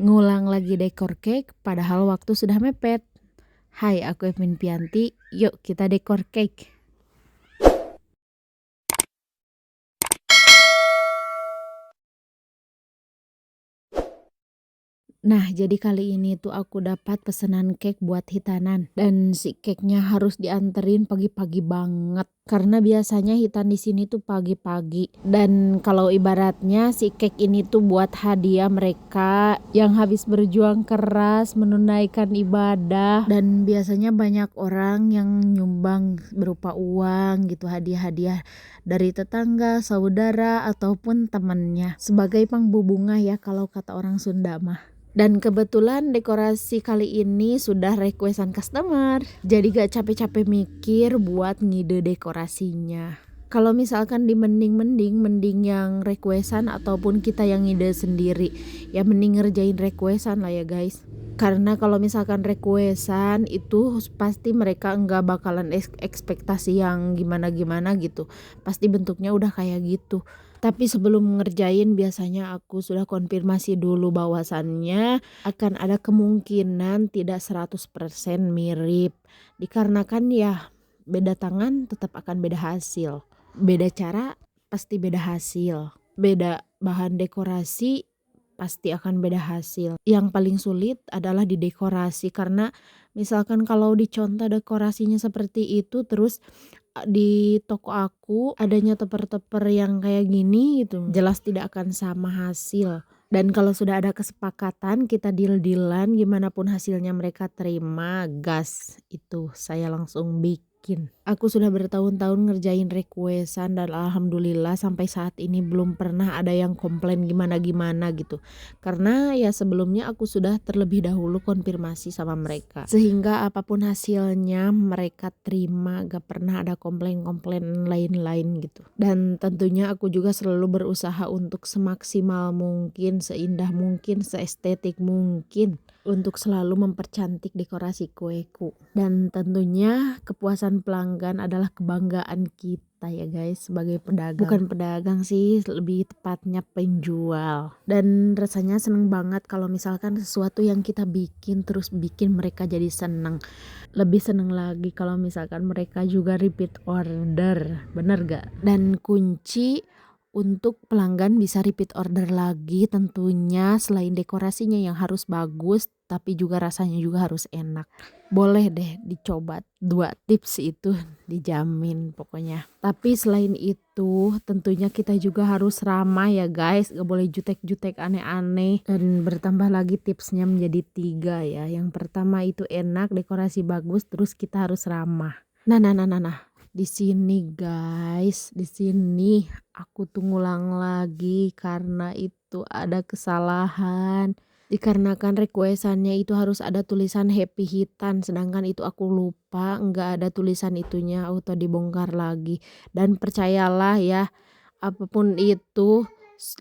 Ngulang lagi dekor cake padahal waktu sudah mepet. Hai, aku Evin Pianti, yuk kita dekor cake. Nah, jadi kali ini tuh aku dapat pesanan cake buat hitanan dan si cake-nya harus dianterin pagi-pagi banget karena biasanya hitan di sini tuh pagi-pagi. Dan kalau ibaratnya si cake ini tuh buat hadiah mereka yang habis berjuang keras menunaikan ibadah, dan biasanya banyak orang yang nyumbang berupa uang gitu, hadiah-hadiah dari tetangga, saudara ataupun temannya sebagai penghubungnya ya kalau kata orang Sunda mah. Dan kebetulan dekorasi kali ini sudah requestan customer, jadi gak capek-capek mikir buat ngide dekorasinya. Kalau misalkan di mending yang requestan ataupun kita yang ngide sendiri, ya mending ngerjain requestan lah ya guys. Karena kalau misalkan requestan itu pasti mereka nggak bakalan ekspektasi yang gimana-gimana gitu. Pasti bentuknya udah kayak gitu. Tapi sebelum ngerjain biasanya aku sudah konfirmasi dulu bahwasannya akan ada kemungkinan tidak 100% mirip. Dikarenakan ya beda tangan tetap akan beda hasil. Beda cara pasti beda hasil. Beda bahan dekorasi pasti akan beda hasil. Yang paling sulit adalah di dekorasi karena misalkan kalau dicontoh dekorasinya seperti itu terus di toko aku adanya topper-topper yang kayak gini gitu, jelas tidak akan sama hasil. Dan kalau sudah ada kesepakatan kita deal-dealan gimana pun hasilnya mereka terima, gas itu saya langsung bikin. Aku sudah bertahun-tahun ngerjain requestan dan alhamdulillah sampai saat ini belum pernah ada yang komplain gimana-gimana gitu. Karena ya sebelumnya aku sudah terlebih dahulu konfirmasi sama mereka. Sehingga apapun hasilnya mereka terima, gak pernah ada komplain-komplain lain-lain gitu. Dan tentunya aku juga selalu berusaha untuk semaksimal mungkin, seindah mungkin, seestetik mungkin untuk selalu mempercantik dekorasi kueku. Dan tentunya kepuasan pelanggan adalah kebanggaan kita ya guys sebagai pedagang. Bukan pedagang sih, lebih tepatnya penjual. Dan rasanya seneng banget kalau misalkan sesuatu yang kita bikin terus bikin mereka jadi seneng. Lebih seneng lagi kalau misalkan mereka juga repeat order, bener gak? Dan kunci untuk pelanggan bisa repeat order lagi tentunya selain dekorasinya yang harus bagus tapi juga rasanya juga harus enak. Boleh deh dicoba 2 tips itu dijamin pokoknya. Tapi selain itu tentunya kita juga harus ramah ya guys, gak boleh jutek-jutek aneh-aneh. Dan bertambah lagi tipsnya menjadi 3 ya. Yang pertama itu enak, dekorasi bagus, terus kita harus ramah. Nah. Di sini guys, di sini aku tuh ngulang lagi karena itu ada kesalahan. Dikarenakan requestannya itu harus ada tulisan happy hitan, sedangkan itu aku lupa nggak ada tulisan itunya, auto dibongkar lagi. Dan percayalah ya, apapun itu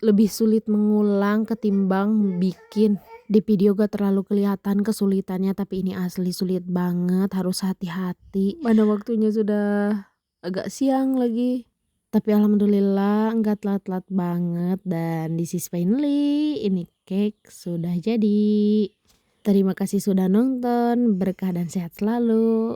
lebih sulit mengulang ketimbang bikin. Di video gak terlalu kelihatan kesulitannya tapi ini asli sulit banget, harus hati-hati. Mana waktunya sudah agak siang lagi. Tapi alhamdulillah enggak telat-telat banget dan this is finally ini cake sudah jadi. Terima kasih sudah nonton, berkah dan sehat selalu.